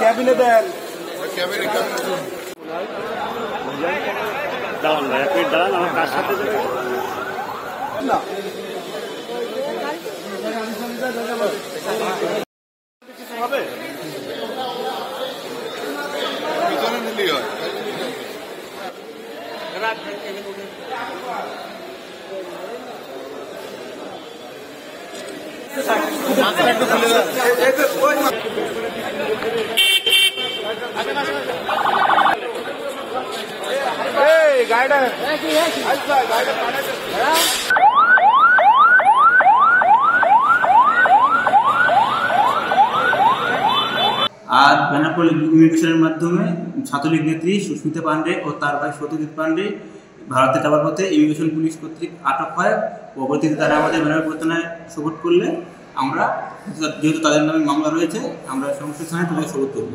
ক্যাবিনে দেন দাঁড়ান ভাই, আপনি দাঁড়ান, আমার কার সাথে না হবে পিছনে নিলেই হয়। गाइडर आज বেনাপোল ইমিগ্রেশনের মাধ্যমে ছাত্রলীগ নেত্রী সুস্মিতা পান্ডে ও তার ভাই সত্যজিৎ পান্ডে ভারতে যাওয়ার পথে ইমিগ্রেশন পুলিশ কর্তৃক আটক হয়। পরবর্তীতে তারা আমাদের বেনাপোল থানায় সোপোর্ট করলে আমরা, যেহেতু তাদের নামে মামলা রয়েছে, আমরা সমস্ত থানায় তাদের সোপোর্ট করব।